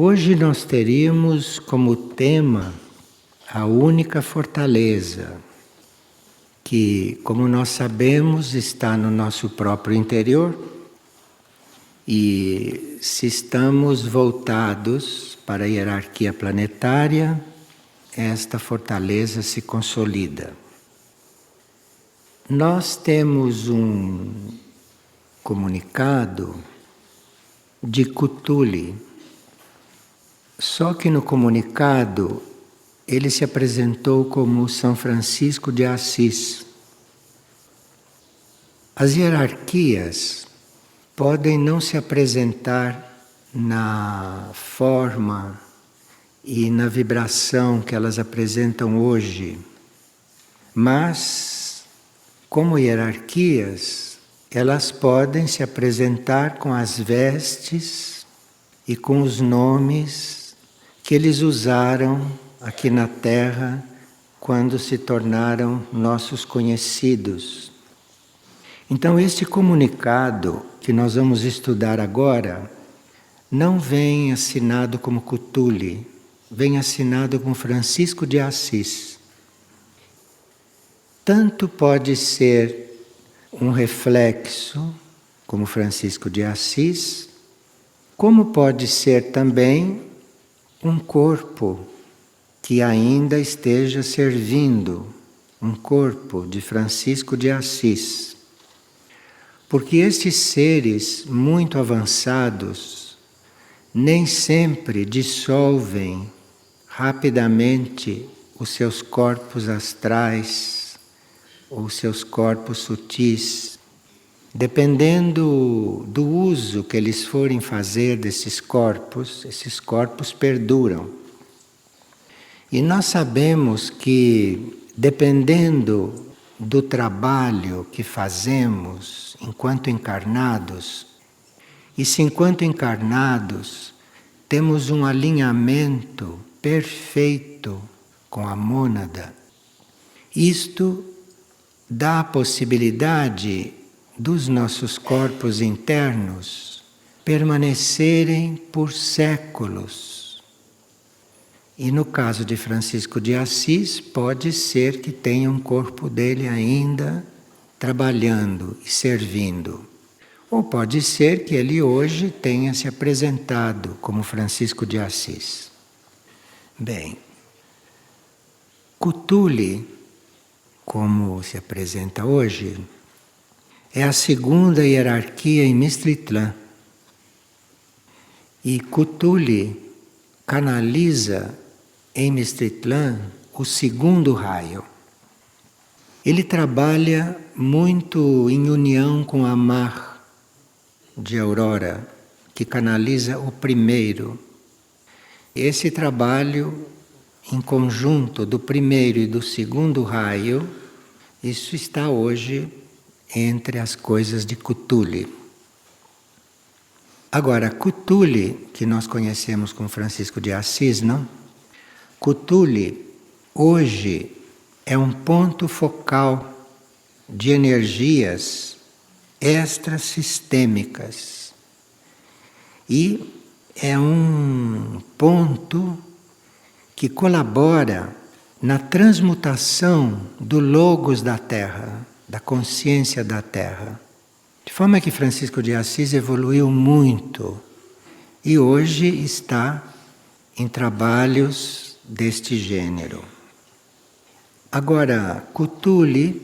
Hoje nós teríamos como tema a única fortaleza, que, como nós sabemos, está no nosso próprio interior, e se estamos voltados para a hierarquia planetária, esta fortaleza se consolida. Nós temos um comunicado de Cthulhu, só que no comunicado ele se apresentou como São Francisco de Assis. As hierarquias podem não se apresentar na forma e na vibração que elas apresentam hoje, mas, como hierarquias, elas podem se apresentar com as vestes e com os nomes que eles usaram aqui na Terra quando se tornaram nossos conhecidos. Então, este comunicado que nós vamos estudar agora não vem assinado como Cthulhu, vem assinado com Francisco de Assis. Tanto pode ser um reflexo, como Francisco de Assis, como pode ser também um corpo que ainda esteja servindo, um corpo de Francisco de Assis. Porque estes seres muito avançados nem sempre dissolvem rapidamente os seus corpos astrais ou seus corpos sutis, dependendo do uso que eles forem fazer desses corpos, esses corpos perduram. E nós sabemos que, dependendo do trabalho que fazemos enquanto encarnados, e se enquanto encarnados temos um alinhamento perfeito com a mônada, isto dá a possibilidade dos nossos corpos internos permanecerem por séculos. E no caso de Francisco de Assis, pode ser que tenha um corpo dele ainda trabalhando e servindo. Ou pode ser que ele hoje tenha se apresentado como Francisco de Assis. Bem, Cthulhu, como se apresenta hoje, é a segunda hierarquia em Mistritlan. E Cthulhu canaliza em Mistritlan o segundo raio. Ele trabalha muito em união com a Mar de Aurora, que canaliza o primeiro. Esse trabalho em conjunto do primeiro e do segundo raio, isso está hoje entre as coisas de Cthulhu. Agora, Cthulhu, que nós conhecemos como Francisco de Assis, não? Cthulhu, hoje, é um ponto focal de energias extrasistêmicas. E é um ponto que colabora na transmutação do logos da Terra, da consciência da Terra. De forma que Francisco de Assis evoluiu muito e hoje está em trabalhos deste gênero. Agora, Cthulhu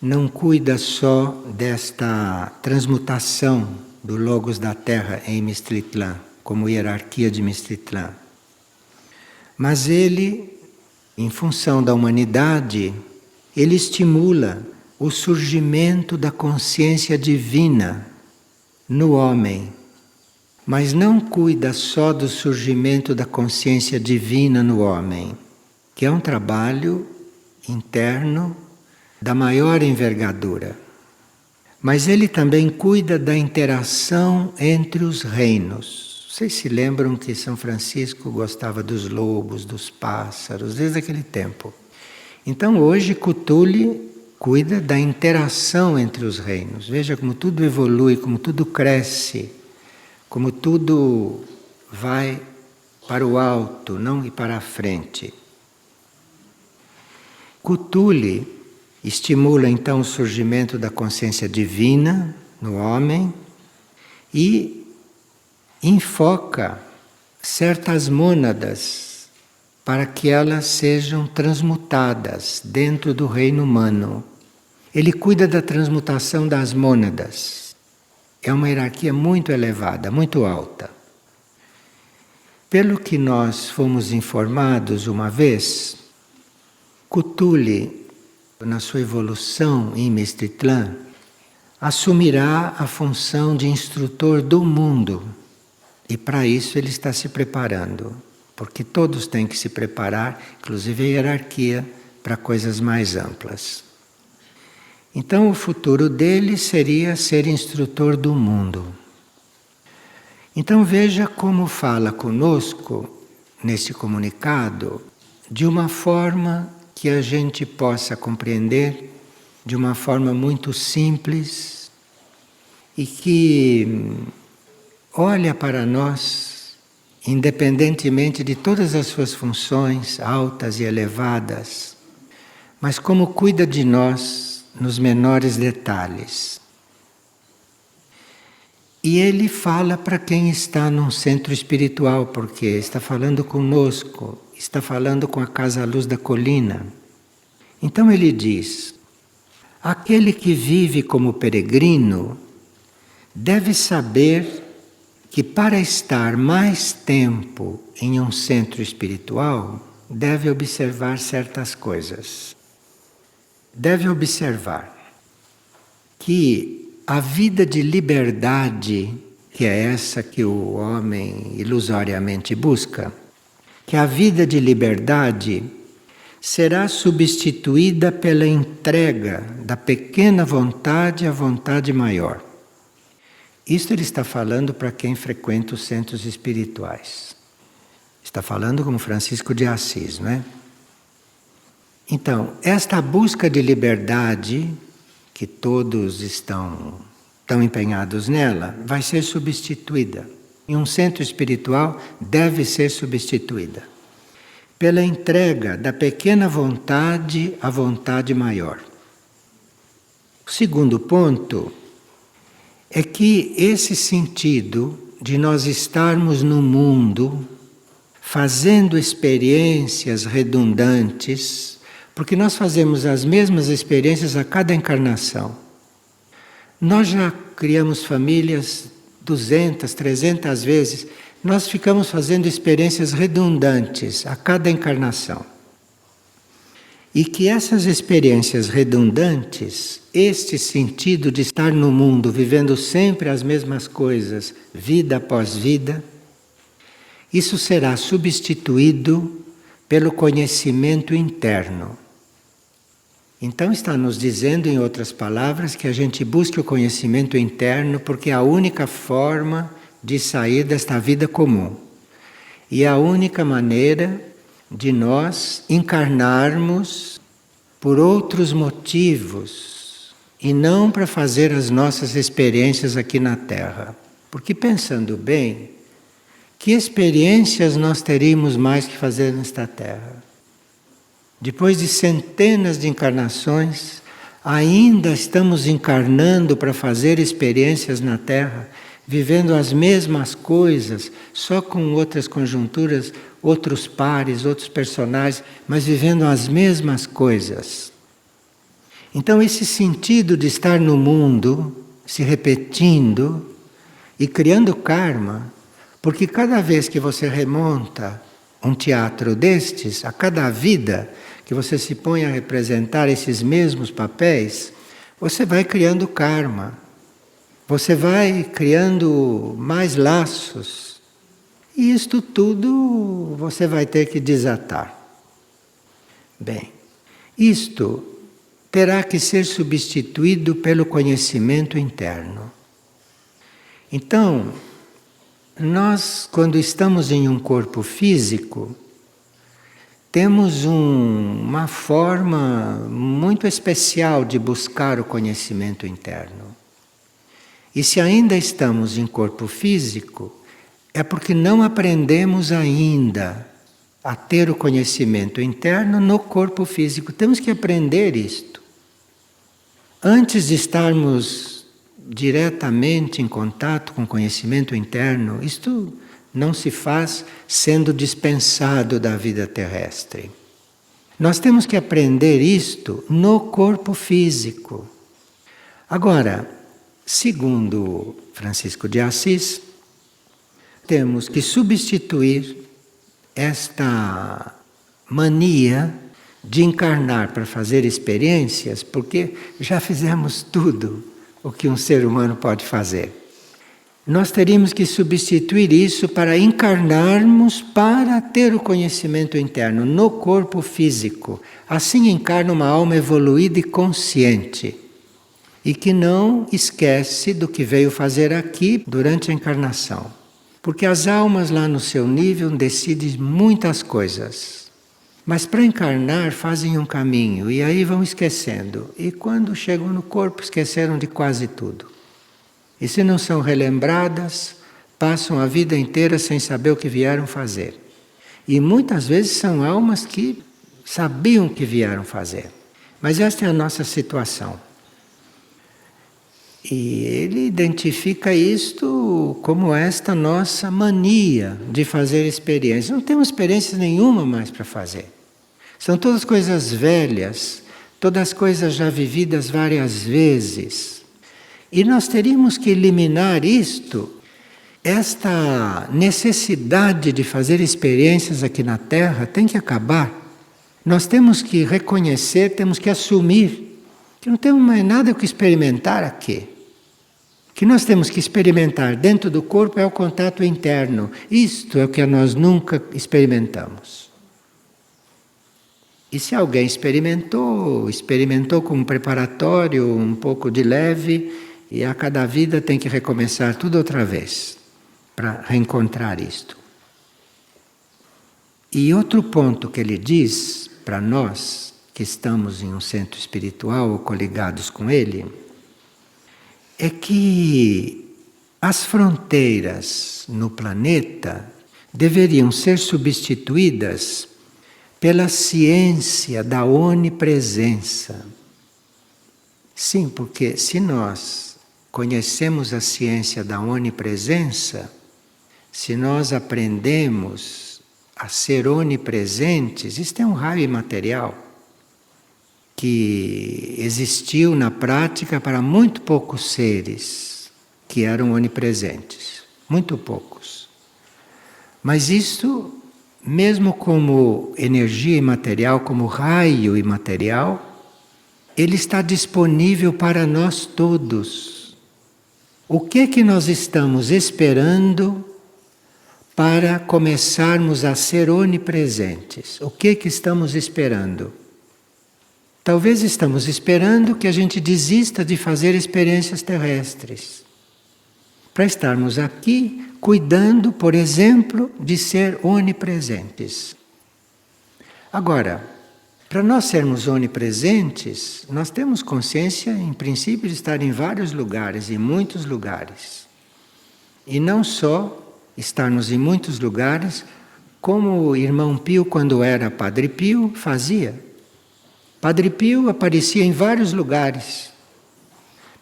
não cuida só desta transmutação do logos da Terra em Mistritlan, como hierarquia de Mistritlan. Mas ele, em função da humanidade, ele estimula o surgimento da consciência divina no homem, mas não cuida só do surgimento da consciência divina no homem, que é um trabalho interno da maior envergadura. Mas ele também cuida da interação entre os reinos. Vocês se lembram que São Francisco gostava dos lobos, dos pássaros, desde aquele tempo. Então hoje Cthulhu cuida da interação entre os reinos. Veja como tudo evolui, como tudo cresce, como tudo vai para o alto, não ir para a frente. Cthulhu estimula então o surgimento da consciência divina no homem e enfoca certas mônadas para que elas sejam transmutadas dentro do reino humano. Ele cuida da transmutação das mônadas. É uma hierarquia muito elevada, muito alta. Pelo que nós fomos informados uma vez, Cthulhu, na sua evolução em Mestitlã, assumirá a função de instrutor do mundo. E para isso ele está se preparando, porque todos têm que se preparar, inclusive a hierarquia, para coisas mais amplas. Então o futuro dele seria ser instrutor do mundo. Então veja como fala conosco, nesse comunicado, de uma forma que a gente possa compreender de uma forma muito simples e que olha para nós, independentemente de todas as suas funções altas e elevadas, mas como cuida de nós nos menores detalhes. E ele fala para quem está num centro espiritual, porque está falando conosco, está falando com a Casa Luz da Colina. Então ele diz: aquele que vive como peregrino deve saber que para estar mais tempo em um centro espiritual, deve observar certas coisas. Deve observar que a vida de liberdade, que é essa que o homem ilusoriamente busca, que a vida de liberdade será substituída pela entrega da pequena vontade à vontade maior. Isto ele está falando para quem frequenta os centros espirituais. Está falando como Francisco de Assis, não é? Então, esta busca de liberdade, que todos estão tão empenhados nela, vai ser substituída. Em um centro espiritual deve ser substituída pela entrega da pequena vontade à vontade maior. O segundo ponto é que esse sentido de nós estarmos no mundo fazendo experiências redundantes, porque nós fazemos as mesmas experiências a cada encarnação. Nós já criamos famílias 200, 300 vezes, nós ficamos fazendo experiências redundantes a cada encarnação. E que essas experiências redundantes, este sentido de estar no mundo, vivendo sempre as mesmas coisas, vida após vida, isso será substituído pelo conhecimento interno. Então está nos dizendo, em outras palavras, que a gente busque o conhecimento interno porque é a única forma de sair desta vida comum. E é a única maneira de nós encarnarmos por outros motivos e não para fazer as nossas experiências aqui na Terra. Porque pensando bem, que experiências nós teríamos mais que fazer nesta Terra? Depois de centenas de encarnações, ainda estamos encarnando para fazer experiências na Terra, vivendo as mesmas coisas, só com outras conjunturas, outros pares, outros personagens, mas vivendo as mesmas coisas. Então esse sentido de estar no mundo, se repetindo e criando karma, porque cada vez que você remonta um teatro destes, a cada vida que você se põe a representar esses mesmos papéis, você vai criando karma. Você vai criando mais laços. E isto tudo você vai ter que desatar. Bem, isto terá que ser substituído pelo conhecimento interno. Então, nós, quando estamos em um corpo físico, temos uma forma muito especial de buscar o conhecimento interno. E se ainda estamos em corpo físico, é porque não aprendemos ainda a ter o conhecimento interno no corpo físico. Temos que aprender isto. Antes de estarmos diretamente em contato com o conhecimento interno, isto não se faz sendo dispensado da vida terrestre. Nós temos que aprender isto no corpo físico. Agora, segundo Francisco de Assis, temos que substituir esta mania de encarnar para fazer experiências, porque já fizemos tudo o que um ser humano pode fazer. Nós teríamos que substituir isso para encarnarmos para ter o conhecimento interno no corpo físico. Assim encarna uma alma evoluída e consciente, e que não esquece do que veio fazer aqui durante a encarnação. Porque as almas lá no seu nível decidem muitas coisas. Mas para encarnar fazem um caminho e aí vão esquecendo. E quando chegam no corpo esqueceram de quase tudo. E se não são relembradas, passam a vida inteira sem saber o que vieram fazer. E muitas vezes são almas que sabiam o que vieram fazer. Mas esta é a nossa situação. E ele identifica isto como esta nossa mania de fazer experiências. Não temos experiência nenhuma mais para fazer. São todas coisas velhas, todas coisas já vividas várias vezes. E nós teríamos que eliminar isto, esta necessidade de fazer experiências aqui na Terra tem que acabar. Nós temos que reconhecer, temos que assumir que não temos mais nada que experimentar aqui. O que nós temos que experimentar dentro do corpo é o contato interno. Isto é o que nós nunca experimentamos. E se alguém experimentou como preparatório, um pouco de leve, e a cada vida tem que recomeçar tudo outra vez, para reencontrar isto. E outro ponto que ele diz para nós, que estamos em um centro espiritual ou coligados com ele, é que as fronteiras no planeta deveriam ser substituídas pela ciência da onipresença. Sim, porque se nós conhecemos a ciência da onipresença, se nós aprendemos a ser onipresentes, isto é um raio imaterial que existiu na prática para muito poucos seres que eram onipresentes, muito poucos. Mas isso, mesmo como energia imaterial, como raio imaterial, ele está disponível para nós todos. O que nós estamos esperando para começarmos a ser onipresentes? O que estamos esperando? Talvez estamos esperando que a gente desista de fazer experiências terrestres, para estarmos aqui cuidando, por exemplo, de ser onipresentes. Agora, para nós sermos onipresentes, nós temos consciência, em princípio, de estar em vários lugares, em muitos lugares. E não só estarmos em muitos lugares, como o irmão Pio, quando era Padre Pio, fazia. Padre Pio aparecia em vários lugares.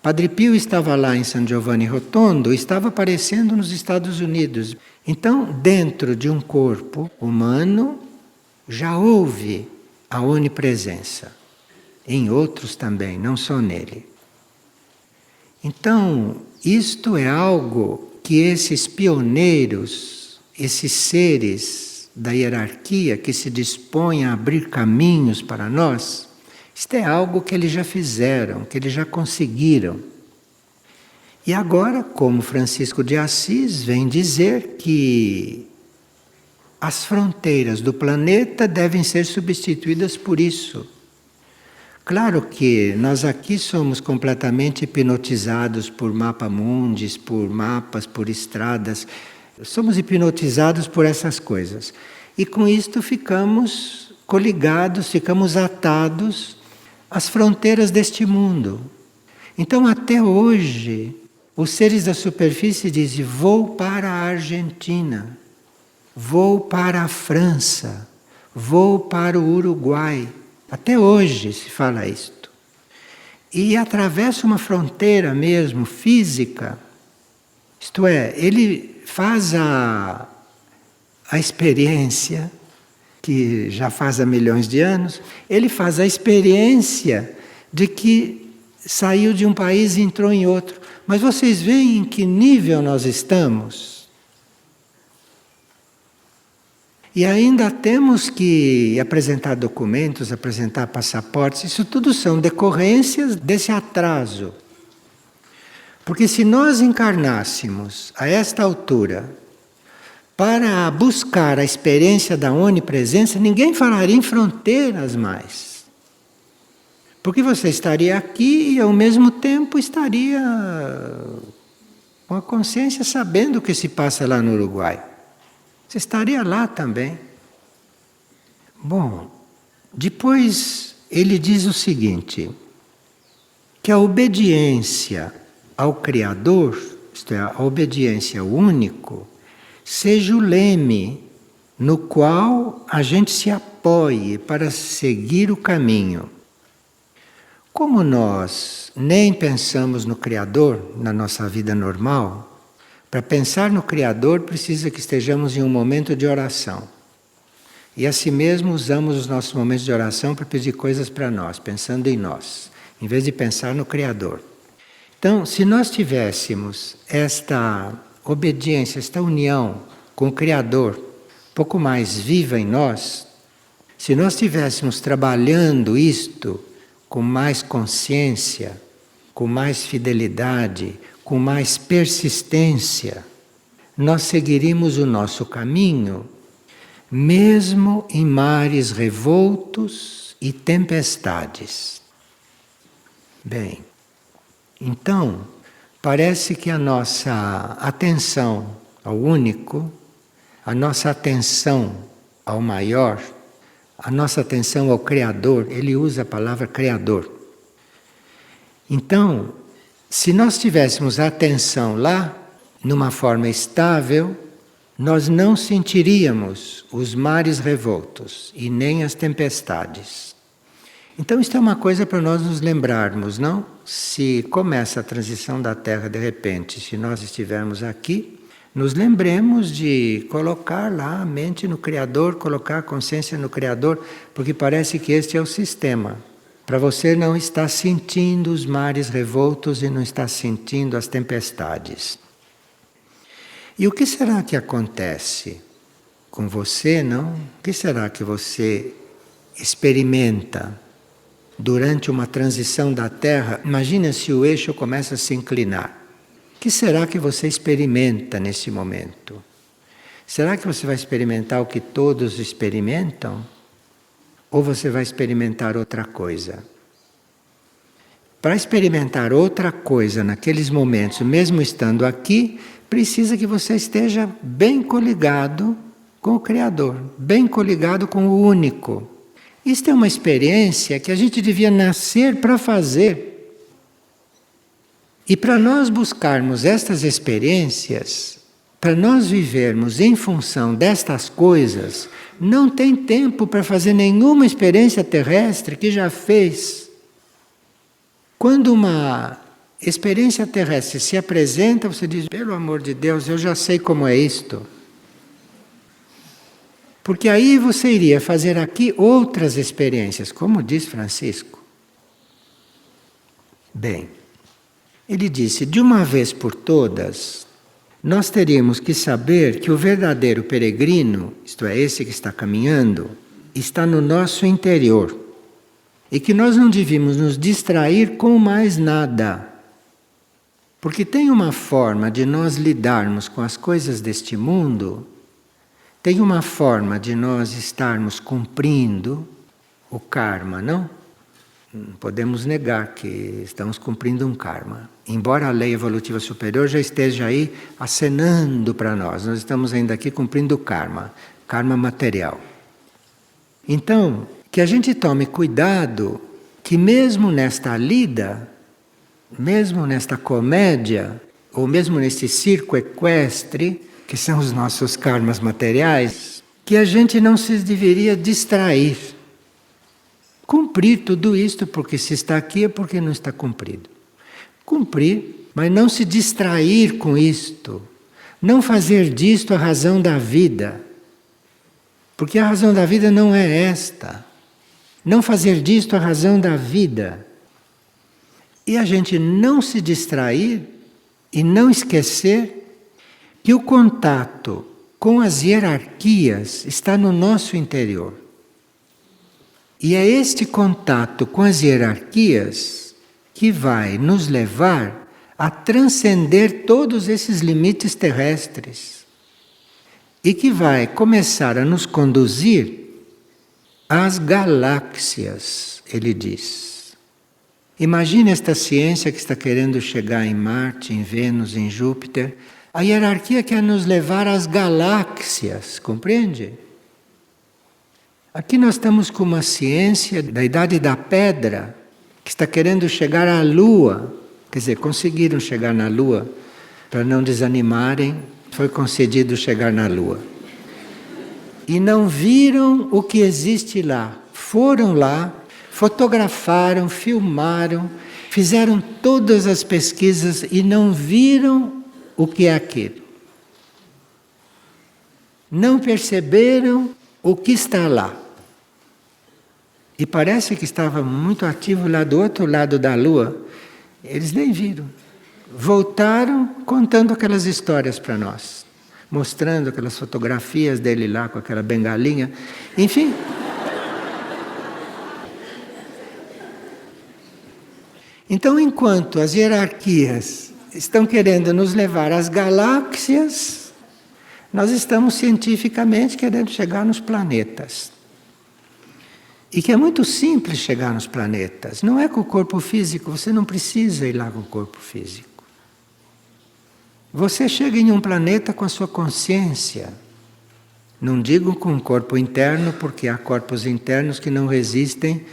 Padre Pio estava lá em San Giovanni Rotondo, estava aparecendo nos Estados Unidos. Então, dentro de um corpo humano, já houve a onipresença. Em outros também, não só nele. Então, isto é algo que esses pioneiros, esses seres da hierarquia que se dispõem a abrir caminhos para nós, isto é algo que eles já fizeram, que eles já conseguiram. E agora, como Francisco de Assis vem dizer que as fronteiras do planeta devem ser substituídas por isso. Claro que nós aqui somos completamente hipnotizados por mapa-mundis, por mapas, por estradas. Somos hipnotizados por essas coisas. E com isto ficamos coligados, ficamos atados às fronteiras deste mundo. Então, até hoje, Os seres da superfície dizem: vou para a Argentina, vou para a França, vou para o Uruguai. Até hoje se fala isto. E atravessa uma fronteira mesmo, física. Isto é, ele faz a experiência, que já faz há milhões de anos, ele faz a experiência de que saiu de um país e entrou em outro. Mas vocês veem em que nível nós estamos? E ainda temos que apresentar documentos, apresentar passaportes, isso tudo são decorrências desse atraso. Porque se nós encarnássemos a esta altura para buscar a experiência da onipresença, ninguém falaria em fronteiras mais. Porque você estaria aqui e ao mesmo tempo estaria com a consciência sabendo o que se passa lá no Uruguai. Você estaria lá também. Bom, depois ele diz o seguinte, que a obediência ao Criador, isto é, a obediência ao único, seja o leme no qual a gente se apoie para seguir o caminho. Como nós nem pensamos no Criador na nossa vida normal, para pensar no Criador precisa que estejamos em um momento de oração. E assim mesmo usamos os nossos momentos de oração para pedir coisas para nós, pensando em nós, em vez de pensar no Criador. Então, se nós tivéssemos esta obediência, esta união com o Criador, um pouco mais viva em nós, se nós estivéssemos trabalhando isto com mais consciência, com mais fidelidade, com mais persistência, nós seguiríamos o nosso caminho, mesmo em mares revoltos e tempestades. Bem, então, parece que a nossa atenção ao único, a nossa atenção ao maior, a nossa atenção ao Criador, ele usa a palavra Criador. Então, se nós tivéssemos a atenção lá, numa forma estável, nós não sentiríamos os mares revoltos e nem as tempestades. Então, isto é uma coisa para nós nos lembrarmos, não? Se começa a transição da Terra de repente, se nós estivermos aqui, nos lembremos de colocar lá a mente no Criador, colocar a consciência no Criador, porque parece que este é o sistema. Para você não estar sentindo os mares revoltos e não estar sentindo as tempestades. E o que será que acontece com você, não? O que será que você experimenta durante uma transição da Terra? Imagina se o eixo começa a se inclinar. O que será que você experimenta nesse momento? Será que você vai experimentar o que todos experimentam? Ou você vai experimentar outra coisa? Para experimentar outra coisa naqueles momentos, mesmo estando aqui, precisa que você esteja bem coligado com o Criador, bem coligado com o único. Isto é uma experiência que a gente devia nascer para fazer. E para nós buscarmos estas experiências, para nós vivermos em função destas coisas, não tem tempo para fazer nenhuma experiência terrestre que já fez. Quando uma experiência terrestre se apresenta, você diz, pelo amor de Deus, eu já sei como é isto. Porque aí você iria fazer aqui outras experiências, como diz Francisco. Bem, ele disse, de uma vez por todas, nós teríamos que saber que o verdadeiro peregrino, isto é, esse que está caminhando, está no nosso interior. E que nós não devíamos nos distrair com mais nada. Porque tem uma forma de nós lidarmos com as coisas deste mundo, tem uma forma de nós estarmos cumprindo o karma, não? Não podemos negar que estamos cumprindo um karma. Embora a lei evolutiva superior já esteja aí acenando para nós estamos ainda aqui cumprindo o karma, karma material. Então, que a gente tome cuidado que mesmo nesta lida, mesmo nesta comédia, ou mesmo nesse circo equestre, que são os nossos karmas materiais, que a gente não se deveria distrair. Cumprir tudo isto, porque se está aqui é porque não está cumprido. Cumprir, mas não se distrair com isto. Não fazer disto a razão da vida. Porque a razão da vida não é esta. Não fazer disto a razão da vida. E a gente não se distrair e não esquecer que o contato com as hierarquias está no nosso interior. E é este contato com as hierarquias que vai nos levar a transcender todos esses limites terrestres e que vai começar a nos conduzir às galáxias, ele diz. Imagine esta ciência que está querendo chegar em Marte, em Vênus, em Júpiter. A hierarquia quer nos levar às galáxias, compreende? Aqui nós estamos com uma ciência da idade da pedra, que está querendo chegar à Lua. Quer dizer, conseguiram chegar na Lua. Para não desanimarem, foi concedido chegar na Lua. E não viram o que existe lá. Foram lá, fotografaram, filmaram, fizeram todas as pesquisas e não viram o que é aquilo. Não perceberam o que está lá. E parece que estava muito ativo lá do outro lado da Lua. Eles nem viram. Voltaram contando aquelas histórias para nós. Mostrando aquelas fotografias dele lá com aquela bengalinha. Enfim. Então, enquanto as hierarquias estão querendo nos levar às galáxias, nós estamos cientificamente querendo chegar nos planetas. E que é muito simples chegar nos planetas. Não é com o corpo físico, você não precisa ir lá com o corpo físico. Você chega em um planeta com a sua consciência. Não digo com o corpo interno, porque há corpos internos que não resistem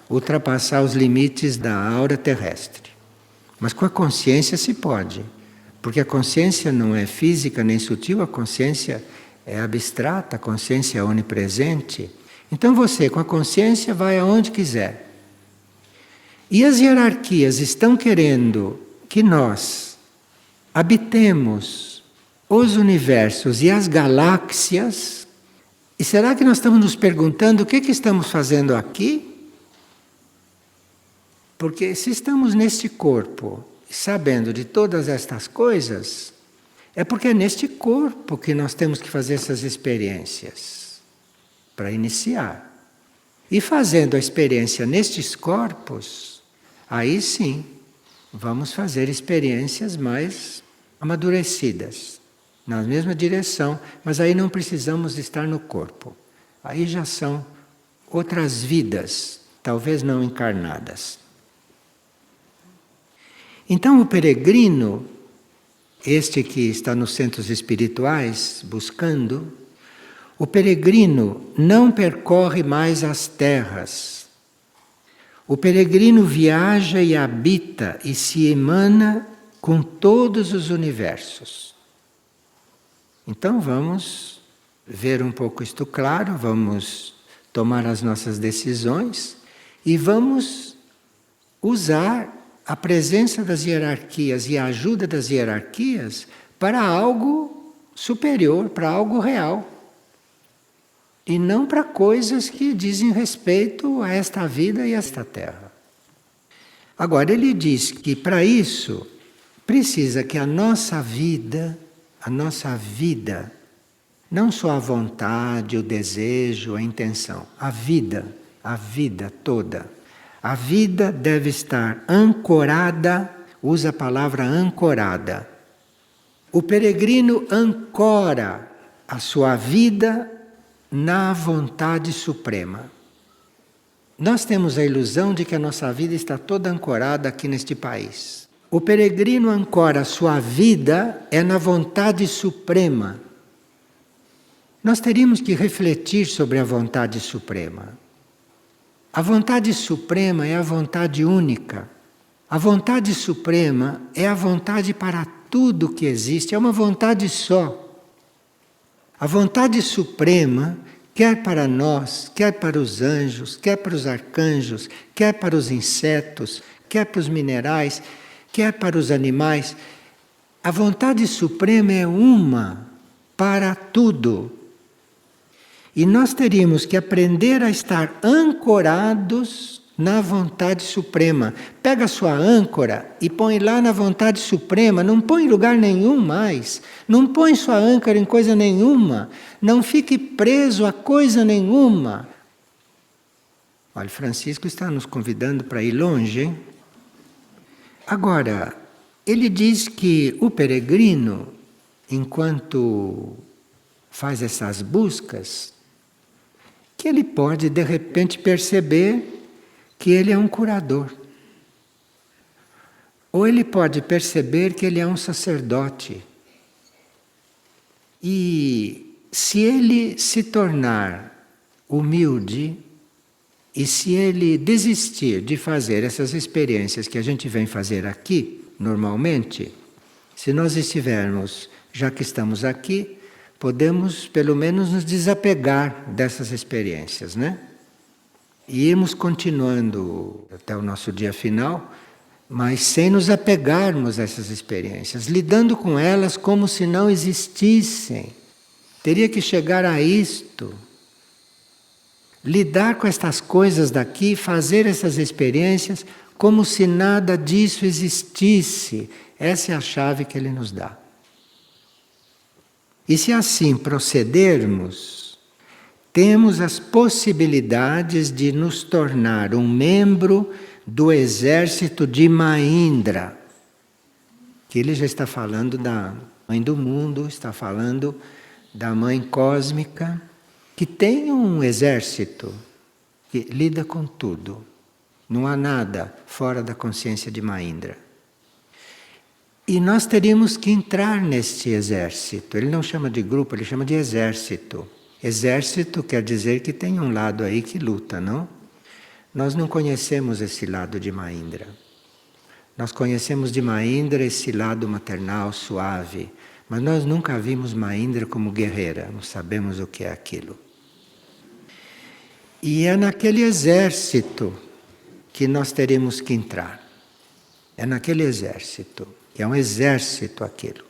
ultrapassar os limites da aura terrestre. Mas com a consciência se pode. Porque a consciência não é física nem sutil, a consciência é abstrata, a consciência é onipresente. Então você, com a consciência, vai aonde quiser. E as hierarquias estão querendo que nós habitemos os universos e as galáxias. E será que nós estamos nos perguntando o que estamos fazendo aqui? Porque se estamos neste corpo, sabendo de todas estas coisas, é porque é neste corpo que nós temos que fazer essas experiências. Para iniciar. E fazendo a experiência nestes corpos, aí sim, vamos fazer experiências mais amadurecidas, na mesma direção, mas aí não precisamos estar no corpo. Aí já são outras vidas, talvez não encarnadas. Então o peregrino, este que está nos centros espirituais buscando, o peregrino não percorre mais as terras. O peregrino viaja e habita e se emana com todos os universos. Então vamos ver um pouco isto claro, vamos tomar as nossas decisões e vamos usar a presença das hierarquias e a ajuda das hierarquias para algo superior, para algo real. E não para coisas que dizem respeito a esta vida e a esta terra. Agora, ele diz que para isso precisa que a nossa vida, não só a vontade, o desejo, a intenção, a vida toda, a vida deve estar ancorada, usa a palavra ancorada. O peregrino ancora a sua vida na vontade suprema. Nós temos a ilusão de que a nossa vida está toda ancorada aqui neste país. O peregrino ancora a sua vida é na vontade suprema. Nós teríamos que refletir sobre a vontade suprema. A vontade suprema é a vontade única. A vontade suprema é a vontade para tudo que existe, é uma vontade só. A vontade suprema, quer para nós, quer para os anjos, quer para os arcanjos, quer para os insetos, quer para os minerais, quer para os animais, a vontade suprema é uma para tudo. E nós teríamos que aprender a estar ancorados na vontade suprema. Pega a sua âncora e põe lá na vontade suprema, não põe em lugar nenhum mais. Não põe sua âncora em coisa nenhuma. Não fique preso a coisa nenhuma. Olha, Francisco está nos convidando para ir longe, hein? Agora, ele diz que o peregrino, enquanto faz essas buscas, que ele pode de repente perceber que ele é um curador. Ou ele pode perceber que ele é um sacerdote. E se ele se tornar humilde, e se ele desistir de fazer essas experiências que a gente vem fazer aqui, normalmente, se nós estivermos, já que estamos aqui, podemos pelo menos nos desapegar dessas experiências, né? E irmos continuando até o nosso dia final, mas sem nos apegarmos a essas experiências, lidando com elas como se não existissem. Teria que chegar a isto. Lidar com estas coisas daqui, fazer essas experiências como se nada disso existisse. Essa é a chave que ele nos dá. E se assim procedermos, temos as possibilidades de nos tornar um membro do exército de Mahindra, que ele já está falando da mãe do mundo, está falando da mãe cósmica, que tem um exército que lida com tudo. Não há nada fora da consciência de Mahindra. E nós teríamos que entrar neste exército. Ele não chama de grupo, ele chama de exército. Exército quer dizer que tem um lado aí que luta, não? Nós não conhecemos esse lado de Mahindra. Nós conhecemos de Mahindra esse lado maternal, suave. Mas nós nunca vimos Mahindra como guerreira. Não sabemos o que é aquilo. E é naquele exército que nós teremos que entrar. É naquele exército. É um exército aquilo.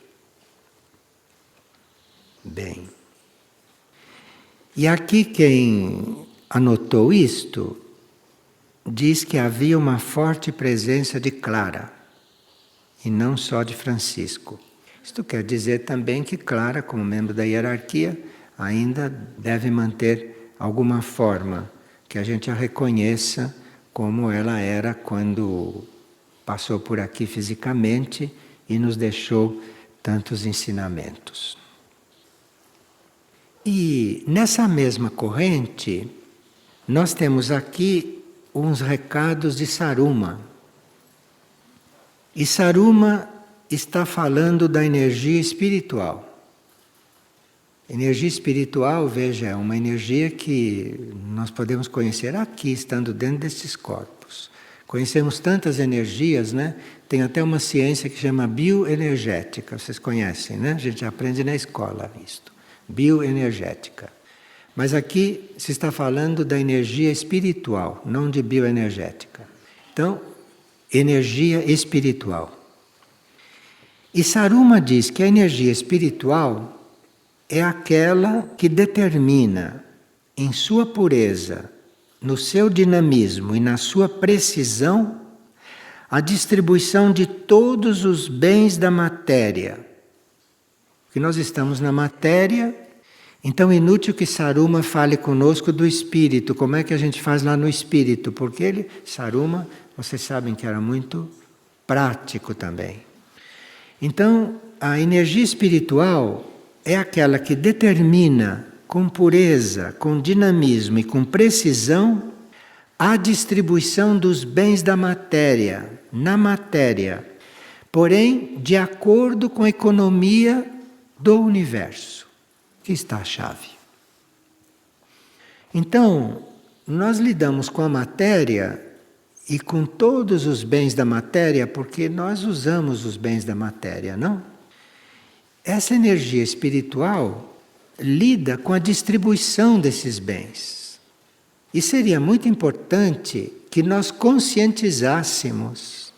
Bem. E aqui quem anotou isto diz que havia uma forte presença de Clara e não só de Francisco. Isto quer dizer também que Clara, como membro da hierarquia, ainda deve manter alguma forma que a gente a reconheça como ela era quando passou por aqui fisicamente e nos deixou tantos ensinamentos. E nessa mesma corrente, nós temos aqui uns recados de Saruma. E Saruma está falando da energia espiritual. Energia espiritual, veja, é uma energia que nós podemos conhecer aqui, estando dentro desses corpos. Conhecemos tantas energias, né? Tem até uma ciência que chama bioenergética, vocês conhecem, né? A gente aprende na escola isto. Bioenergética. Mas aqui se está falando da energia espiritual, não de bioenergética. Então, energia espiritual. E Saruma diz que a energia espiritual é aquela que determina em sua pureza, no seu dinamismo e na sua precisão, a distribuição de todos os bens da matéria. Porque nós estamos na matéria, então é inútil que Saruma fale conosco do espírito. Como é que a gente faz lá no espírito? Porque ele, Saruma, vocês sabem que era muito prático também. Então, a energia espiritual é aquela que determina com pureza, com dinamismo e com precisão a distribuição dos bens da matéria, na matéria, porém de acordo com a economia do universo. Aqui está a chave. Então, nós lidamos com a matéria e com todos os bens da matéria, porque nós usamos os bens da matéria, não? Essa energia espiritual lida com a distribuição desses bens. E seria muito importante que nós conscientizássemos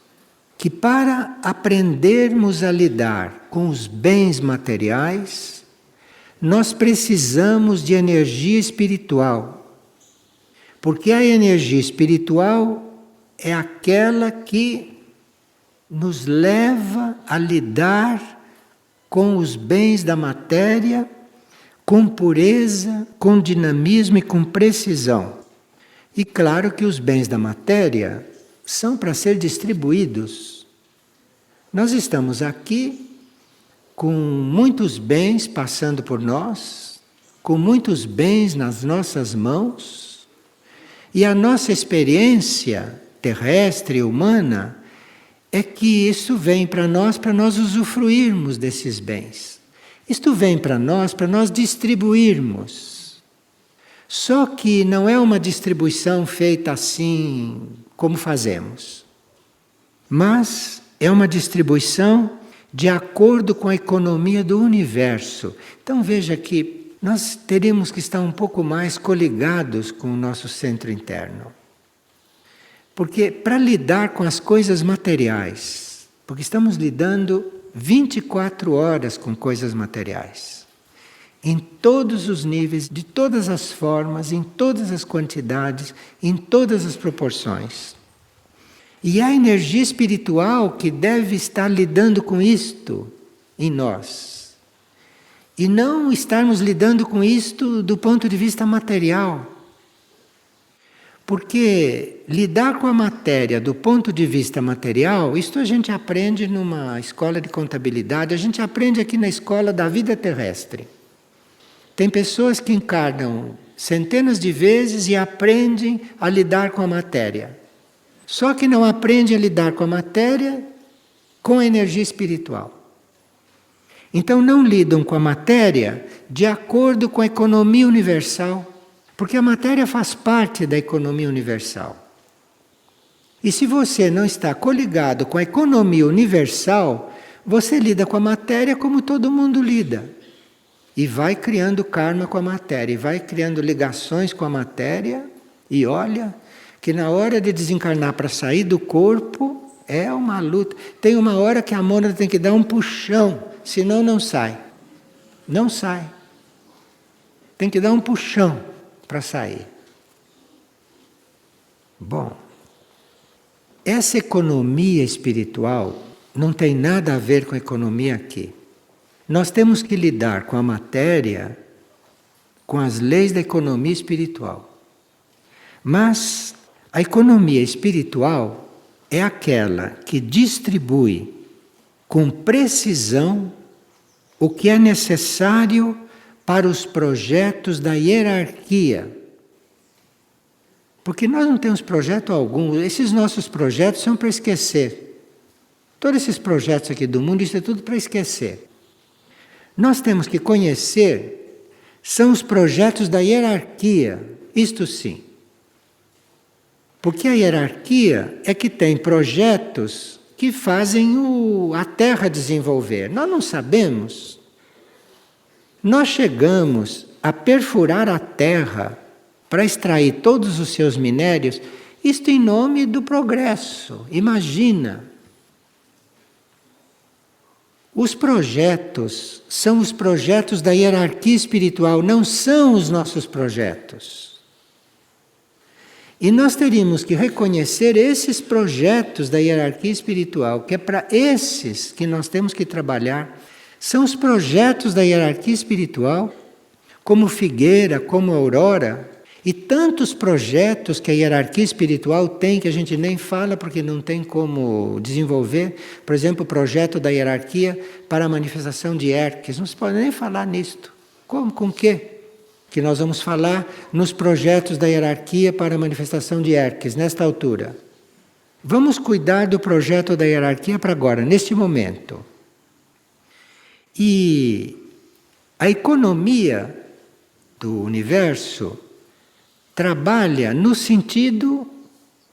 que para aprendermos a lidar com os bens materiais, nós precisamos de energia espiritual. Porque a energia espiritual é aquela que nos leva a lidar com os bens da matéria com pureza, com dinamismo e com precisão. E claro que os bens da matéria são para ser distribuídos. Nós estamos aqui com muitos bens passando por nós, com muitos bens nas nossas mãos, e a nossa experiência terrestre e humana é que isso vem para nós usufruirmos desses bens. Isto vem para nós distribuirmos. Só que não é uma distribuição feita assim como fazemos, mas é uma distribuição de acordo com a economia do universo. Então veja que nós teríamos que estar um pouco mais coligados com o nosso centro interno. Porque para lidar com as coisas materiais, porque estamos lidando 24 horas com coisas materiais, em todos os níveis, de todas as formas, em todas as quantidades, em todas as proporções. E a energia espiritual que deve estar lidando com isto em nós. E não estarmos lidando com isto do ponto de vista material. Porque lidar com a matéria do ponto de vista material, isto a gente aprende numa escola de contabilidade, a gente aprende aqui na escola da vida terrestre. Tem pessoas que encarnam centenas de vezes e aprendem a lidar com a matéria. Só que não aprendem a lidar com a matéria com a energia espiritual. Então não lidam com a matéria de acordo com a economia universal. Porque a matéria faz parte da economia universal. E se você não está coligado com a economia universal, você lida com a matéria como todo mundo lida. E vai criando karma com a matéria, e vai criando ligações com a matéria, e olha que na hora de desencarnar para sair do corpo, é uma luta. Tem uma hora que a mônada tem que dar um puxão, senão não sai. Não sai. Tem que dar um puxão para sair. Bom, essa economia espiritual não tem nada a ver com a economia aqui. Nós temos que lidar com a matéria, com as leis da economia espiritual. Mas a economia espiritual é aquela que distribui com precisão o que é necessário para os projetos da hierarquia. Porque nós não temos projeto algum, esses nossos projetos são para esquecer. Todos esses projetos aqui do mundo, isso é tudo para esquecer. Nós temos que conhecer, são os projetos da hierarquia, isto sim. Porque a hierarquia é que tem projetos que fazem a Terra desenvolver. Nós não sabemos. Nós chegamos a perfurar a terra para extrair todos os seus minérios, isto em nome do progresso. Imagina. Os projetos são os projetos da hierarquia espiritual, não são os nossos projetos. E nós teríamos que reconhecer esses projetos da hierarquia espiritual, que é para esses que nós temos que trabalhar. São os projetos da hierarquia espiritual, como Figueira, como Aurora, e tantos projetos que a hierarquia espiritual tem que a gente nem fala porque não tem como desenvolver. Por exemplo, o projeto da hierarquia para a manifestação de Hermes. Não se pode nem falar nisto. Como? Com o quê? Que nós vamos falar nos projetos da hierarquia para a manifestação de Hermes, nesta altura. Vamos cuidar do projeto da hierarquia para agora, neste momento. E a economia do universo trabalha no sentido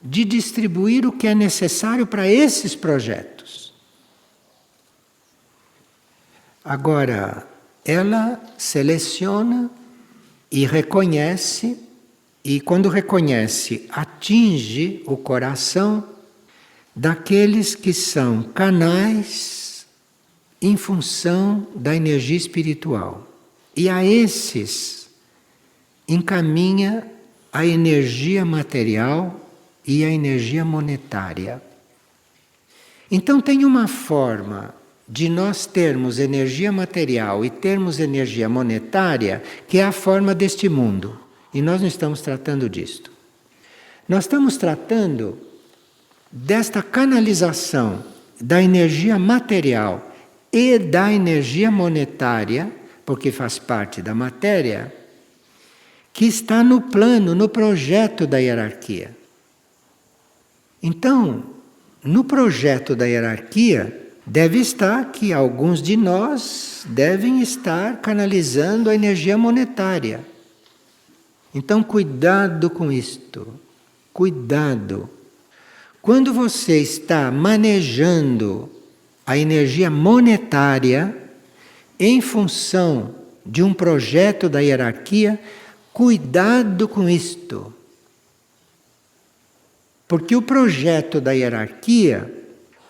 de distribuir o que é necessário para esses projetos. Agora, ela seleciona e reconhece, e quando reconhece, atinge o coração daqueles que são canais em função da energia espiritual. E a esses encaminha a energia material e a energia monetária. Então tem uma forma de nós termos energia material e termos energia monetária, que é a forma deste mundo. E nós não estamos tratando disto. Nós estamos tratando desta canalização da energia material e da energia monetária, porque faz parte da matéria, que está no plano, no projeto da hierarquia. Então, no projeto da hierarquia, deve estar que alguns de nós devem estar canalizando a energia monetária. Então, cuidado com isto. Cuidado. Quando você está manejando a energia monetária em função de um projeto da hierarquia, cuidado com isto. Porque o projeto da hierarquia,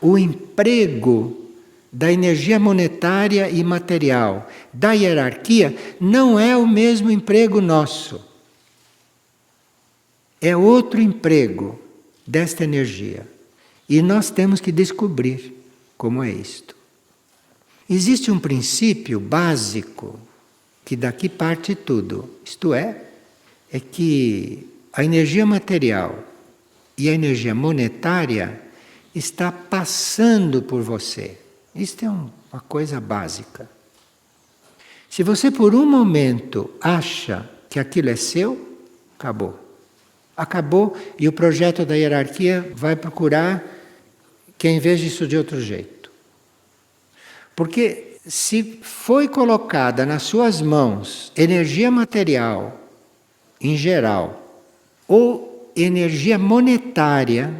o emprego da energia monetária e material da hierarquia não é o mesmo emprego nosso. É outro emprego desta energia. E nós temos que descobrir como é isto. Existe um princípio básico que daqui parte tudo. Isto é que a energia material e a energia monetária está passando por você. Isto é uma coisa básica. Se você por um momento acha que aquilo é seu, acabou. Acabou e o projeto da hierarquia vai procurar quem veja isso de outro jeito. Porque se foi colocada nas suas mãos energia material, em geral, ou energia monetária,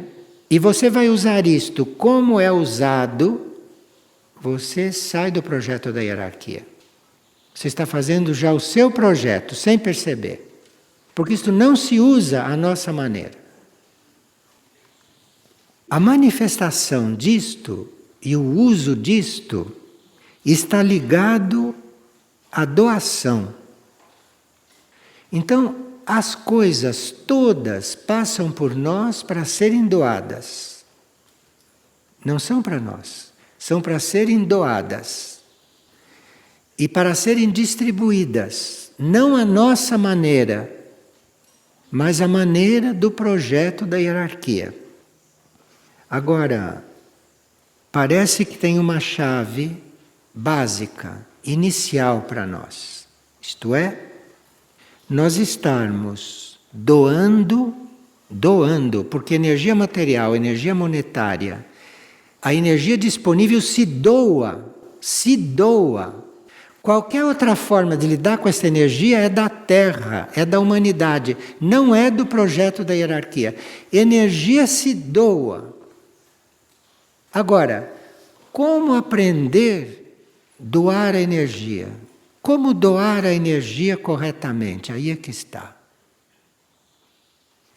e você vai usar isto como é usado, você sai do projeto da hierarquia. Você está fazendo já o seu projeto, sem perceber. Porque isto não se usa à nossa maneira. A manifestação disto e o uso disto está ligado à doação. Então, as coisas todas passam por nós para serem doadas. Não são para nós, são para serem doadas. E para serem distribuídas, não à nossa maneira, mas à maneira do projeto da hierarquia. Agora, parece que tem uma chave básica, inicial para nós. Isto é, nós estarmos doando, porque energia material, energia monetária, a energia disponível se doa. Qualquer outra forma de lidar com essa energia é da Terra, é da humanidade, não é do projeto da hierarquia. Energia se doa. Agora, como aprender a doar a energia? Como doar a energia corretamente? Aí é que está.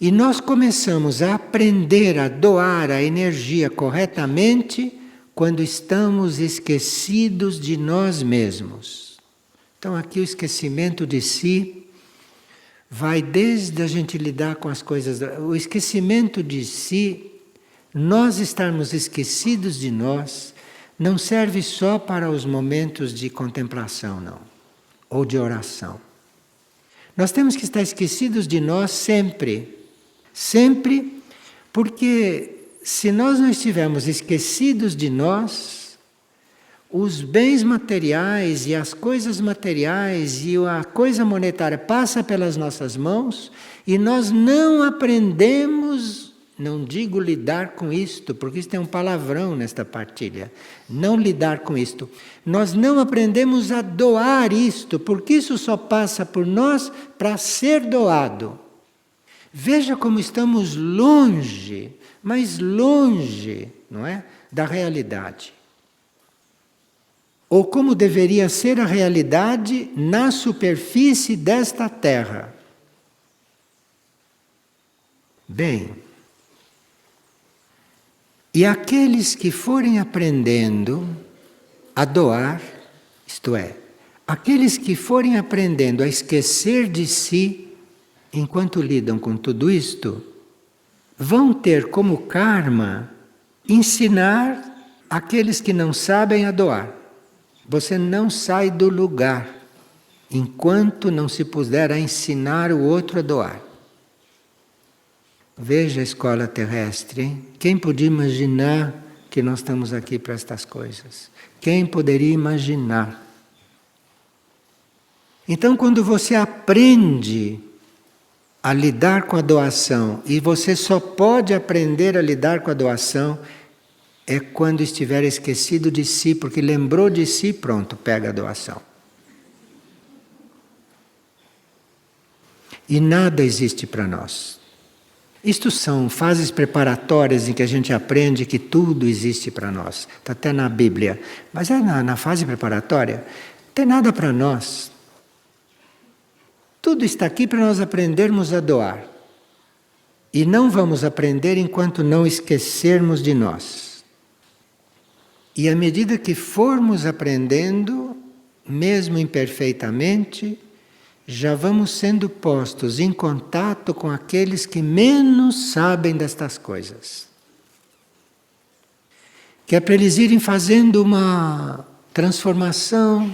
E nós começamos a aprender a doar a energia corretamente quando estamos esquecidos de nós mesmos. Então aqui o esquecimento de si vai desde a gente lidar com as coisas. O esquecimento de si, nós estarmos esquecidos de nós, não serve só para os momentos de contemplação, não, ou de oração. Nós temos que estar esquecidos de nós sempre. Sempre, porque se nós não estivermos esquecidos de nós, os bens materiais e as coisas materiais e a coisa monetária passa pelas nossas mãos e nós não aprendemos, não digo lidar com isto, porque isso tem um palavrão nesta partilha, não lidar com isto. Nós não aprendemos a doar isto, porque isso só passa por nós para ser doado. Veja como estamos longe, mas longe, não é, da realidade. Ou como deveria ser a realidade na superfície desta terra. Bem, e aqueles que forem aprendendo a doar, isto é, aqueles que forem aprendendo a esquecer de si enquanto lidam com tudo isto, vão ter como karma ensinar aqueles que não sabem a doar. Você não sai do lugar enquanto não se puder a ensinar o outro a doar. Veja a escola terrestre, hein? Quem podia imaginar que nós estamos aqui para estas coisas? Quem poderia imaginar? Então, quando você aprende a lidar com a doação, e você só pode aprender a lidar com a doação é quando estiver esquecido de si, porque lembrou de si, pronto, pega a doação. E nada existe para nós. Isto são fases preparatórias em que a gente aprende que tudo existe para nós. Está até na Bíblia. Mas é na fase preparatória, não tem nada para nós. Tudo está aqui para nós aprendermos a doar. E não vamos aprender enquanto não esquecermos de nós. E à medida que formos aprendendo, mesmo imperfeitamente, já vamos sendo postos em contato com aqueles que menos sabem destas coisas. Que é para eles irem fazendo uma transformação,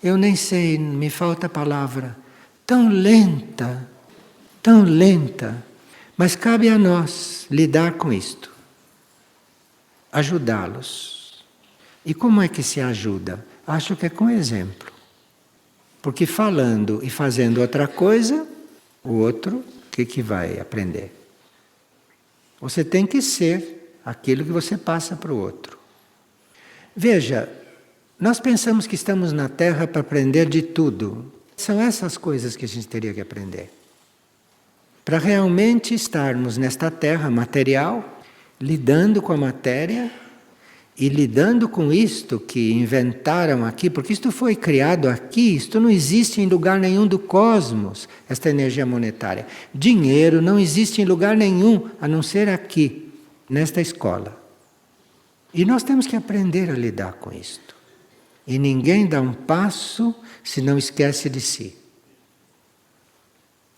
eu nem sei, me falta a palavra, tão lenta, mas cabe a nós lidar com isto, ajudá-los. E como é que se ajuda? Acho que é com exemplo. Porque falando e fazendo outra coisa, o outro, o que vai aprender? Você tem que ser aquilo que você passa para o outro. Veja, nós pensamos que estamos na Terra para aprender de tudo. São essas coisas que a gente teria que aprender. Para realmente estarmos nesta Terra material, lidando com a matéria, e lidando com isto que inventaram aqui, porque isto foi criado aqui, isto não existe em lugar nenhum do cosmos, esta energia monetária. Dinheiro não existe em lugar nenhum, a não ser aqui, nesta escola. E nós temos que aprender a lidar com isto. E ninguém dá um passo se não esquece de si.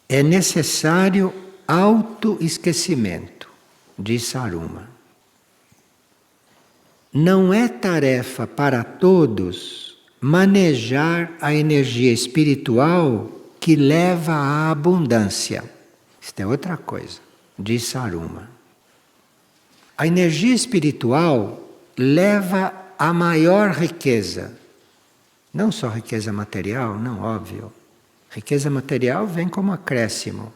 É necessário autoesquecimento, diz Saruma. Não é tarefa para todos manejar a energia espiritual que leva à abundância. Isto é outra coisa, diz Saruma. A energia espiritual leva à maior riqueza. Não só riqueza material, não, óbvio. Riqueza material vem como acréscimo.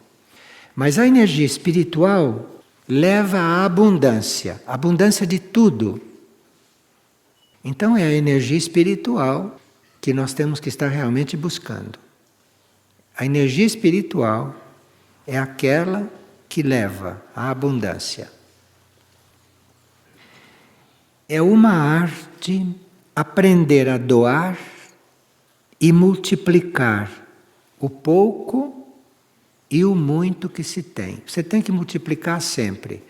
Mas a energia espiritual leva à abundância de tudo. Então é a energia espiritual que nós temos que estar realmente buscando. A energia espiritual é aquela que leva à abundância. É uma arte aprender a doar e multiplicar o pouco e o muito que se tem. Você tem que multiplicar sempre.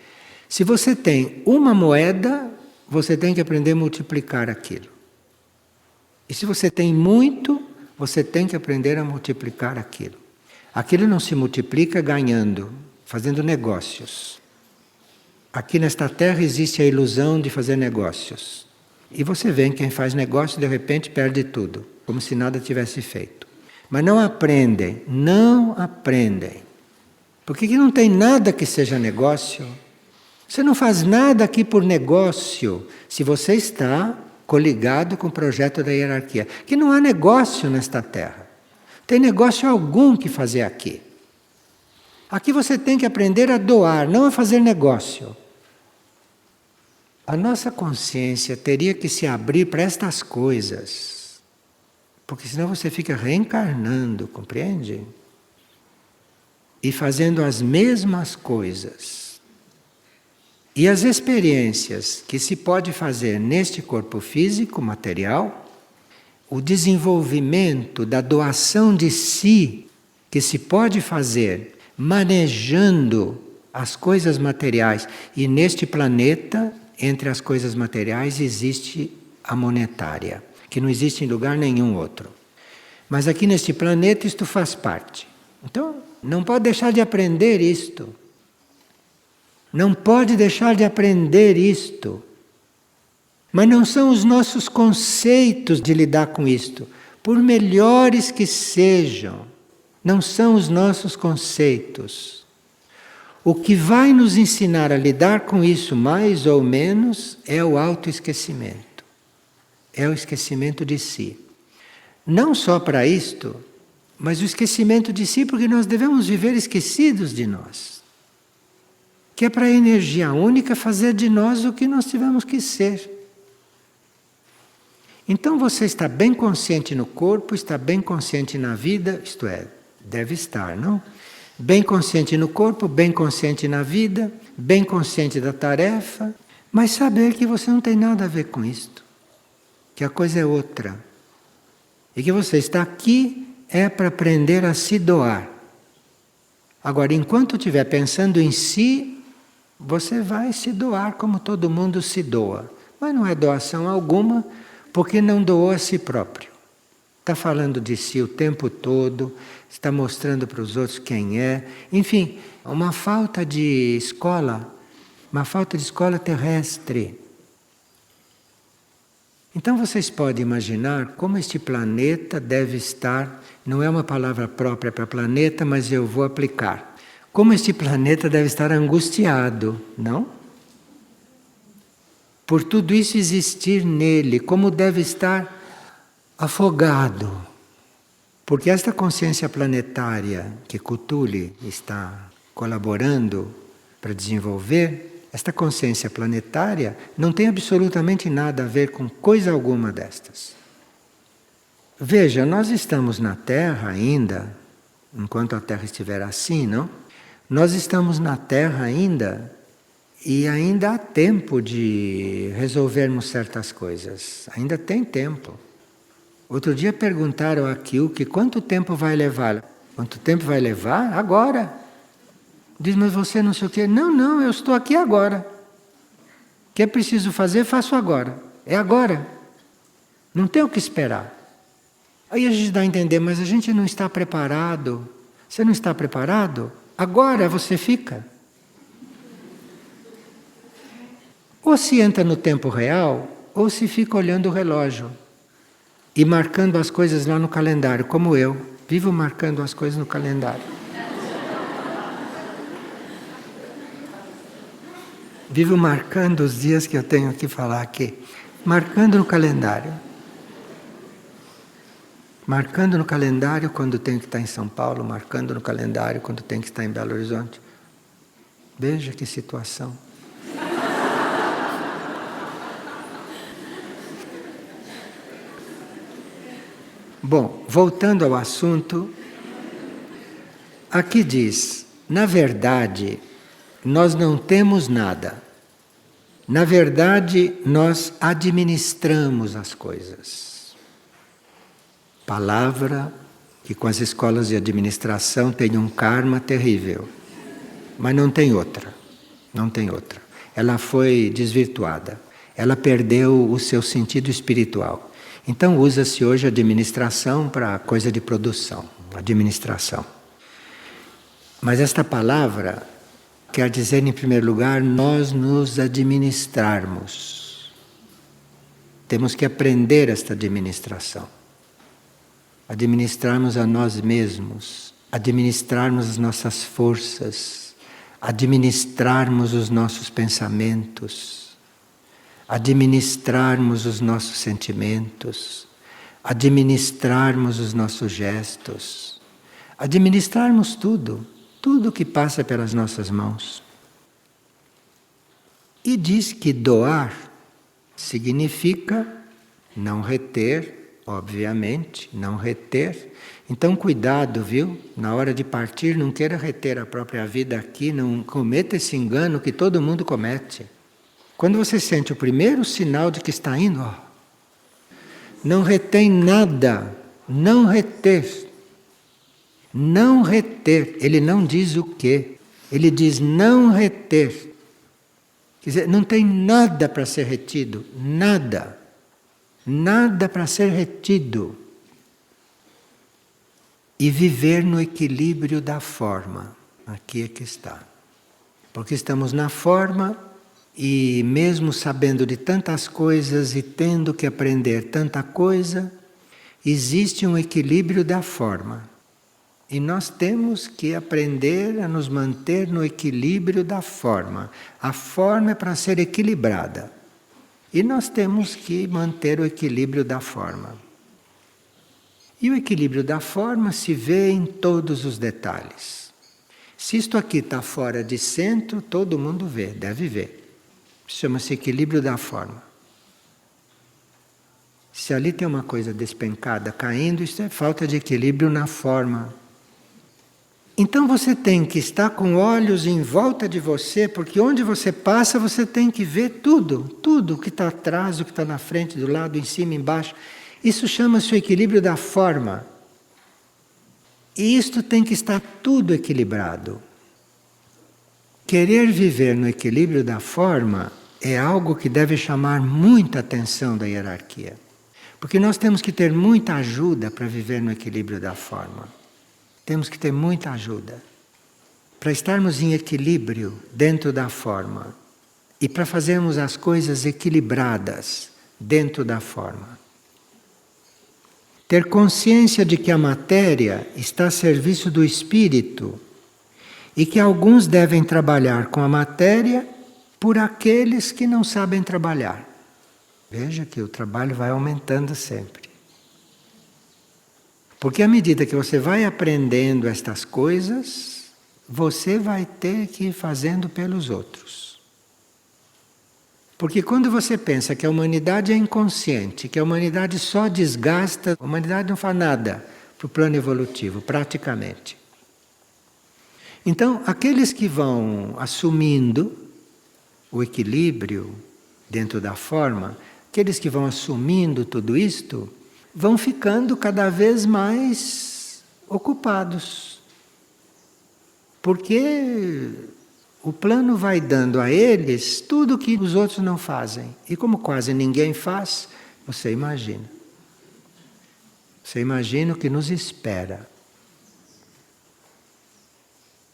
Se você tem uma moeda, você tem que aprender a multiplicar aquilo. E se você tem muito, você tem que aprender a multiplicar aquilo. Aquilo não se multiplica ganhando, fazendo negócios. Aqui nesta terra existe a ilusão de fazer negócios. E você vê quem faz negócio, de repente perde tudo, como se nada tivesse feito. Mas não aprendem. Porque aqui não tem nada que seja negócio. Você não faz nada aqui por negócio, se você está coligado com o projeto da hierarquia. Que não há negócio nesta terra. Tem negócio algum que fazer aqui. Aqui você tem que aprender a doar, não a fazer negócio. A nossa consciência teria que se abrir para estas coisas. Porque senão você fica reencarnando, compreende? e fazendo as mesmas coisas. E as experiências que se pode fazer neste corpo físico, material, o desenvolvimento da doação de si que se pode fazer manejando as coisas materiais. E neste planeta, entre as coisas materiais, existe a monetária, que não existe em lugar nenhum outro. Mas aqui neste planeta isto faz parte. Então, não pode deixar de aprender isto. Não pode deixar de aprender isto. Mas não são os nossos conceitos de lidar com isto, por melhores que sejam, não são os nossos conceitos. O que vai nos ensinar a lidar com isso, mais ou menos, é o autoesquecimento. É o esquecimento de si. Não só para isto, mas o esquecimento de si, porque nós devemos viver esquecidos de nós. Que é para a energia única fazer de nós o que nós tivemos que ser. Então você está bem consciente no corpo, está bem consciente na vida, isto é, deve estar, não? Bem consciente no corpo, bem consciente na vida, bem consciente da tarefa, mas saber que você não tem nada a ver com isto, que a coisa é outra. E que você está aqui é para aprender a se doar. Agora, enquanto estiver pensando em si, você vai se doar como todo mundo se doa. Mas não é doação alguma, porque não doou a si próprio. Está falando de si o tempo todo, está mostrando para os outros quem é. Enfim, uma falta de escola terrestre. Então vocês podem imaginar como este planeta deve estar, não é uma palavra própria para planeta, mas eu vou aplicar. Como este planeta deve estar angustiado, não? Por tudo isso existir nele, como deve estar afogado. Porque esta consciência planetária que Cthulhu está colaborando para desenvolver, esta consciência planetária não tem absolutamente nada a ver com coisa alguma destas. Veja, nós estamos na Terra ainda, enquanto a Terra estiver assim, não? Nós estamos na Terra ainda e ainda há tempo de resolvermos certas coisas. Ainda tem tempo. Outro dia perguntaram aqui o que quanto tempo vai levar. Quanto tempo vai levar? Agora. Diz, mas você não sei o quê. Não, eu estou aqui agora. O que é preciso fazer, faço agora. É agora. Não tem o que esperar. Aí a gente dá a entender, mas a gente não está preparado. Você não está preparado? Agora você fica. Ou se entra no tempo real, ou se fica olhando o relógio. E marcando as coisas lá no calendário, como eu. Vivo marcando as coisas no calendário. Vivo marcando os dias que eu tenho que falar aqui. Marcando no calendário. Marcando no calendário quando tenho que estar em São Paulo. Marcando no calendário quando tenho que estar em Belo Horizonte. Veja que situação. Bom, voltando ao assunto. Aqui diz, na verdade, nós não temos nada. Na verdade, nós administramos as coisas. Palavra que com as escolas de administração tem um karma terrível. Mas não tem outra. Não tem outra. Ela foi desvirtuada. Ela perdeu o seu sentido espiritual. Então usa-se hoje a administração para coisa de produção. Administração. Mas esta palavra quer dizer, em primeiro lugar, nós nos administrarmos. Temos que aprender esta administração. Administrarmos a nós mesmos, administrarmos as nossas forças, administrarmos os nossos pensamentos, administrarmos os nossos sentimentos, administrarmos os nossos gestos, administrarmos tudo. Tudo que passa pelas nossas mãos. E diz que doar significa não reter, obviamente, não reter. Então cuidado, viu? Na hora de partir, não queira reter a própria vida aqui, não cometa esse engano que todo mundo comete. Quando você sente o primeiro sinal de que está indo, ó, não retém nada, não reter. Não reter. Ele não diz o quê? Ele diz não reter. Quer dizer, não tem nada para ser retido, nada. Nada para ser retido. E viver no equilíbrio da forma. Aqui é que está. Porque estamos na forma e mesmo sabendo de tantas coisas e tendo que aprender tanta coisa, existe um equilíbrio da forma. E nós temos que aprender a nos manter no equilíbrio da forma. A forma é para ser equilibrada. E nós temos que manter o equilíbrio da forma. E o equilíbrio da forma se vê em todos os detalhes. Se isto aqui está fora de centro, todo mundo vê, deve ver. Chama-se equilíbrio da forma. Se ali tem uma coisa despencada caindo, isso é falta de equilíbrio na forma. Então você tem que estar com olhos em volta de você, porque onde você passa você tem que ver tudo. Tudo o que está atrás, o que está na frente, do lado, em cima, embaixo. Isso chama-se o equilíbrio da forma. E isto tem que estar tudo equilibrado. Querer viver no equilíbrio da forma é algo que deve chamar muita atenção da hierarquia. Porque nós temos que ter muita ajuda para viver no equilíbrio da forma. Temos que ter muita ajuda. Para estarmos em equilíbrio dentro da forma. E para fazermos as coisas equilibradas dentro da forma. Ter consciência de que a matéria está a serviço do espírito e que alguns devem trabalhar com a matéria por aqueles que não sabem trabalhar. Veja que o trabalho vai aumentando sempre. Porque à medida que você vai aprendendo estas coisas, você vai ter que ir fazendo pelos outros. Porque quando você pensa que a humanidade é inconsciente, que a humanidade só desgasta, a humanidade não faz nada para o plano evolutivo, praticamente. Então, aqueles que vão assumindo o equilíbrio dentro da forma, aqueles que vão assumindo tudo isto, vão ficando cada vez mais ocupados. Porque o plano vai dando a eles tudo o que os outros não fazem. E como quase ninguém faz, você imagina. Você imagina o que nos espera.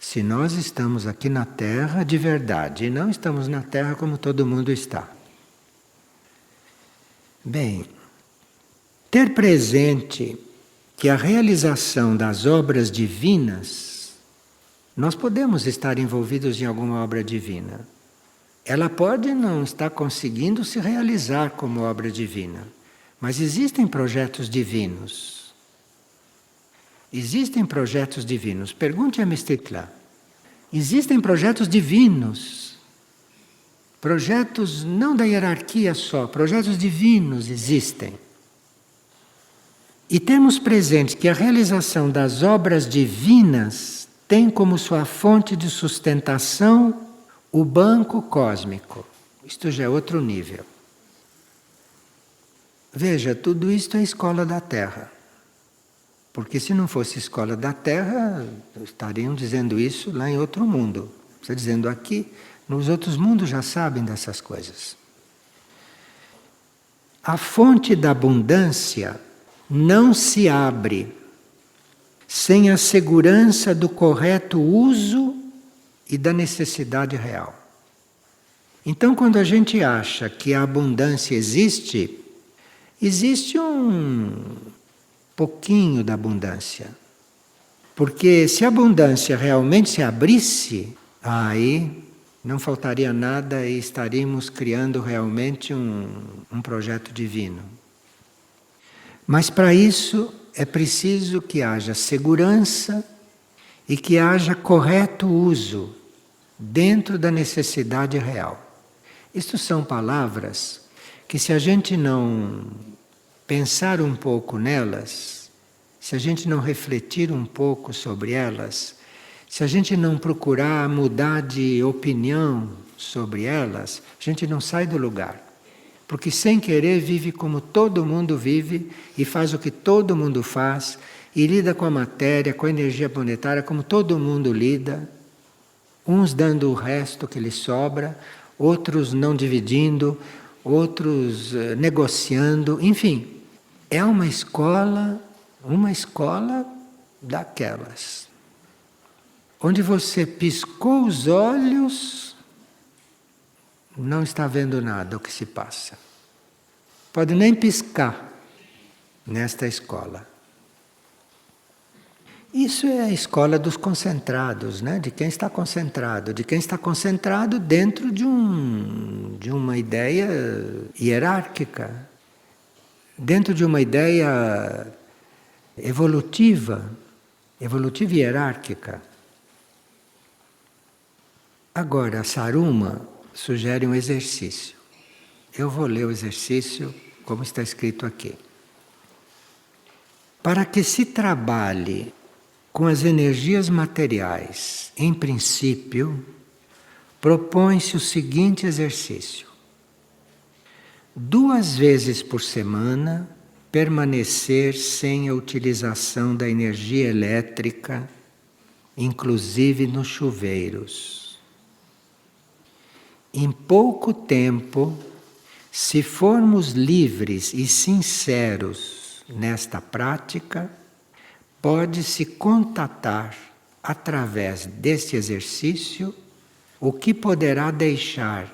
Se nós estamos aqui na Terra de verdade, e não estamos na Terra como todo mundo está. Bem, ter presente que a realização das obras divinas, nós podemos estar envolvidos em alguma obra divina. Ela pode não estar conseguindo se realizar como obra divina, mas existem projetos divinos. Existem projetos divinos. Pergunte a Mestitlã. Existem projetos divinos. Projetos não da hierarquia só, projetos divinos existem. E temos presente que a realização das obras divinas tem como sua fonte de sustentação o banco cósmico. Isto já é outro nível. Veja, tudo isto é escola da Terra. Porque se não fosse escola da Terra, estariam dizendo isso lá em outro mundo. Está dizendo aqui, nos outros mundos já sabem dessas coisas. A fonte da abundância não se abre sem a segurança do correto uso e da necessidade real. Então, quando a gente acha que a abundância existe, existe um pouquinho da abundância. Porque se a abundância realmente se abrisse, aí não faltaria nada e estaríamos criando realmente um projeto divino. Mas para isso é preciso que haja segurança e que haja correto uso dentro da necessidade real. Isto são palavras que, se a gente não pensar um pouco nelas, se a gente não refletir um pouco sobre elas, se a gente não procurar mudar de opinião sobre elas, a gente não sai do lugar. Porque sem querer vive como todo mundo vive e faz o que todo mundo faz e lida com a matéria, com a energia planetária como todo mundo lida. Uns dando o resto que lhes sobra, outros não dividindo, outros negociando, enfim. É uma escola daquelas. Onde você piscou os olhos, não está vendo nada o que se passa. Pode nem piscar nesta escola. Isso é a escola dos concentrados, né? De quem está concentrado dentro de uma ideia hierárquica, dentro de uma ideia evolutiva e hierárquica. Agora, Saruma sugere um exercício. Eu vou ler o exercício como está escrito aqui. Para que se trabalhe com as energias materiais, em princípio, propõe-se o seguinte exercício: 2 vezes por semana, permanecer sem a utilização da energia elétrica, inclusive nos chuveiros. Em pouco tempo, se formos livres e sinceros nesta prática, pode-se contatar, através deste exercício, o que poderá deixar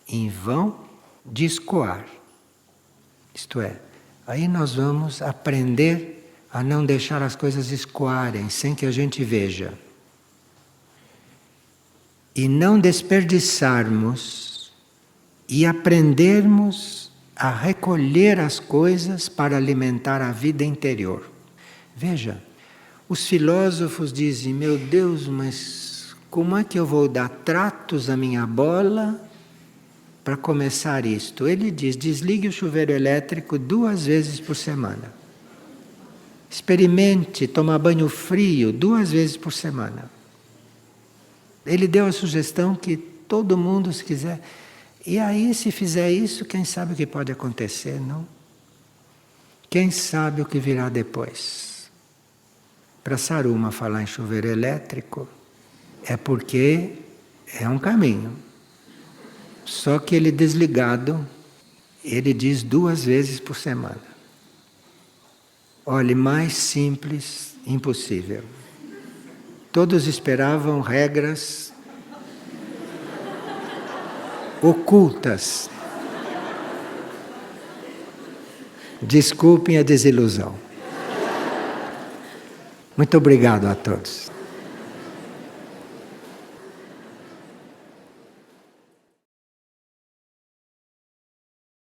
em vão de escoar. Isto é, aí nós vamos aprender a não deixar as coisas escoarem sem que a gente veja. E não desperdiçarmos e aprendermos a recolher as coisas para alimentar a vida interior. Veja, os filósofos dizem, meu Deus, mas como é que eu vou dar tratos à minha bola para começar isto? Ele diz, desligue o chuveiro elétrico 2 vezes por semana. Experimente tomar banho frio 2 vezes por semana. Ele deu a sugestão que todo mundo, se quiser... E aí, se fizer isso, quem sabe o que pode acontecer, não? Quem sabe o que virá depois? Para Saruma falar em chuveiro elétrico, é porque é um caminho. Só que ele desligado, ele diz 2 vezes por semana. Olhe, mais simples, impossível. Todos esperavam regras ocultas. Desculpem a desilusão. Muito obrigado a todos.